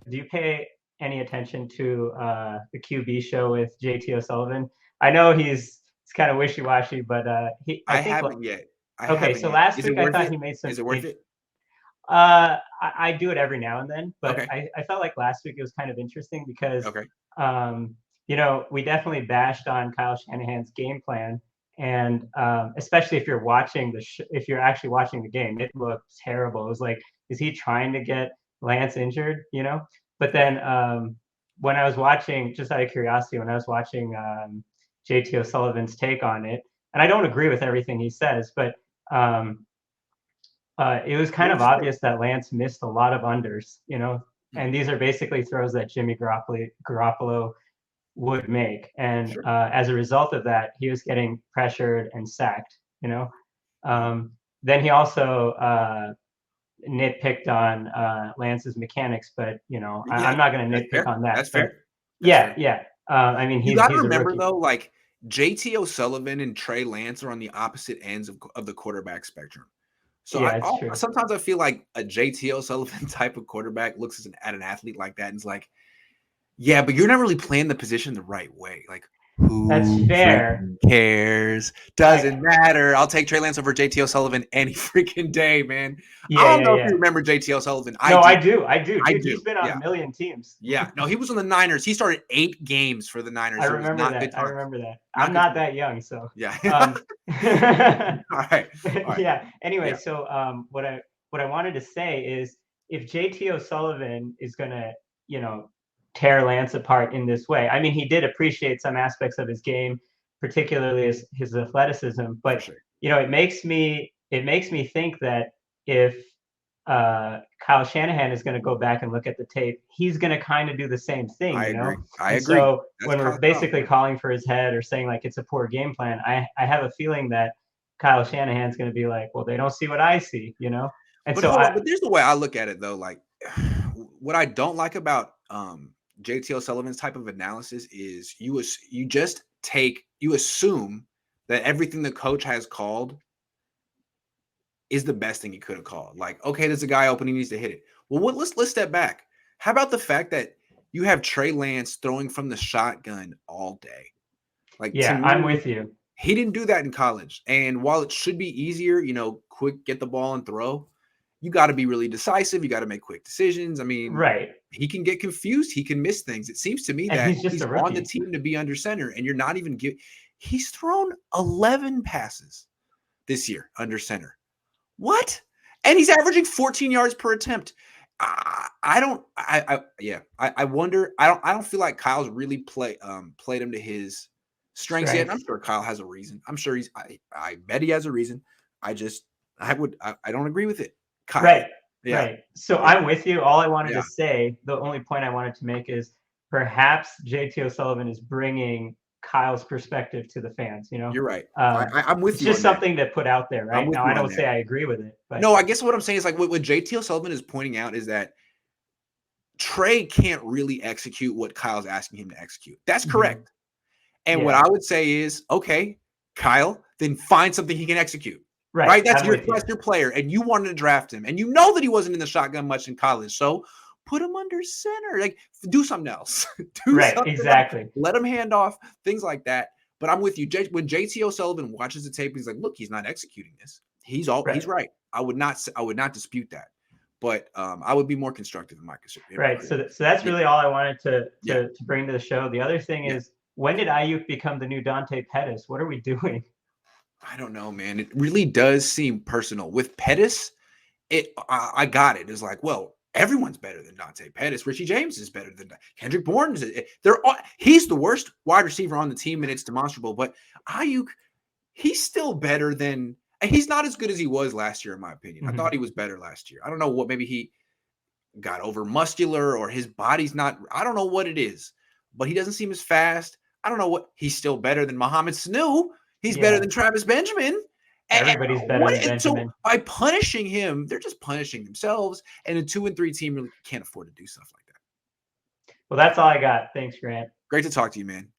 do you pay any attention to the QB show with JT O'Sullivan? I know it's kind of wishy-washy, but I I think haven't yet. I okay, haven't so yet. last Is it week I worth thought it? he made some Is it worth it? I do it every now and then, but Okay. I felt like last week it was kind of interesting because Okay. um, we definitely bashed on Kyle Shanahan's game plan, and especially if you're watching if you're actually watching the game, it looked terrible. It was like, is he trying to get Lance injured? But Yeah. then when I was watching, just out of curiosity, when I was watching JT O'Sullivan's take on it, and I don't agree with everything he says, but um, it was kind What of would you say? obvious that Lance missed a lot of unders, Hmm. and these are basically throws that Jimmy Garoppolo would make. And Sure. as a result of that, he was getting pressured and sacked. Uh-huh. Then he also nitpicked on Lance's mechanics, but Yeah, I'm not going to that's nitpick fair. on that. That's But fair. That's yeah, fair. yeah. I mean, You he's got to he's a remember rookie. though, like JT O'Sullivan and Trey Lance are on the opposite ends of the quarterback spectrum. So Yeah, it's true. sometimes I feel like a JT O'Sullivan type of quarterback looks at an athlete like that and is like, yeah, but you're not really playing the position the right way. Like, That's who fair. freaking cares? I Doesn't matter. I'll take Trey Lance over JT O'Sullivan any freaking day, man. I Yeah, don't yeah, know if you yeah. remember JT O'Sullivan. I No, do. I do, I dude. He's do. been on a Yeah. million teams. Yeah. No, he was on the Niners. He started 8 games for the I Niners. It was remember not that. good I times. remember that. I'm Not good not times. that young, so Yeah. um All right. All right. yeah. Anyway, Yeah. so what I wanted to say is if JT O'Sullivan is gonna, you know, tear Lance apart in this way, I mean he did appreciate some aspects of his game, particularly his athleticism, For but sure. it makes me think that if Kyle Shanahan is going to go back and look at the tape, he's going to kind of do the same thing, I agree. I And agree. so That's when we're Kyle's style. basically calling for his head or saying like it's a poor game plan, I have a feeling that Kyle Shanahan's going to be like, well, they don't see what I see. And But so hold on. I, But there's the way I look at it, though. Like, what I don't like about JT O'Sullivan's type of analysis is you assume that everything the coach has called is the best thing he could have called. Like, okay, there's a guy open, he needs to hit it. Well, let's step back. How about the fact that you have Trey Lance throwing from the shotgun all day? Like, to yeah, I'm me, with you. he didn't do that in college. And while it should be easier, quick, get the ball and throw, you got to be really decisive. You got to make quick decisions. I mean, Right. he can get confused. He can miss things. It seems to me And that he's just he's a on the rookie. team to be under center, and you're not even he's thrown 11 passes this year under center. What? And he's averaging 14 yards per attempt. I don't. Yeah. I wonder. I don't feel like Kyle's really played him to his strengths yet. And I'm Strengths. sure Kyle has a reason. I'm sure he's. I bet he has a reason. I just. I don't agree with it. Kyle. Right. Yeah. Right. So Yeah. I'm with you. All I wanted to Yeah. say, the only point I wanted to make is perhaps JT O'Sullivan is bringing Kyle's perspective to the fans. You're right. I'm with It's you just on that. something to put out there, I'm right? with Now, you I on don't that. say I agree with it, but No, I guess what I'm saying is like what JT O'Sullivan is pointing out is that Trey can't really execute what Kyle's asking him to execute. That's Mhm. correct. And what Yeah, I would say is, okay, Kyle, then find something he can execute. right. Right? That's I'm your with you. that's your player. And you wanted to draft him. And you know that he wasn't in the shotgun much in college. So put him under center. Like do something else. Do Right. something else. Exactly. Let him hand off, things like that. But I'm with you. When JT O'Sullivan watches the tape, he's like, look, he's not executing this. He's Right. right. I would not dispute that. But I would be more constructive in my Right. So that's yeah. really all I wanted to Yeah. to to bring to the show. The other thing Yeah. is, when did Ayuk become the new Dante Pettis? What are we doing? I don't know, man. It really does seem personal. With Pettis, I got it. It's like, well, everyone's better than Dante Pettis. Richie James is better than Kendrick Bourne. He's the worst wide receiver on the team, and it's demonstrable. But Ayuk, he's still better than. He's not as good as he was last year, in my opinion. I thought Mhm. he was better last year. I don't know what. Maybe he got over muscular, or his body's not. I don't know what it is, but he doesn't seem as fast. I don't know what. He's still better than Mohamed Sanu. He's better Yeah. than Travis Benjamin. And Everybody's better than so Benjamin. by punishing him, they're just punishing themselves. And a 2-3 team really can't afford to do stuff like that. Well, that's all I got. Thanks, Grant. Great to talk to you, man.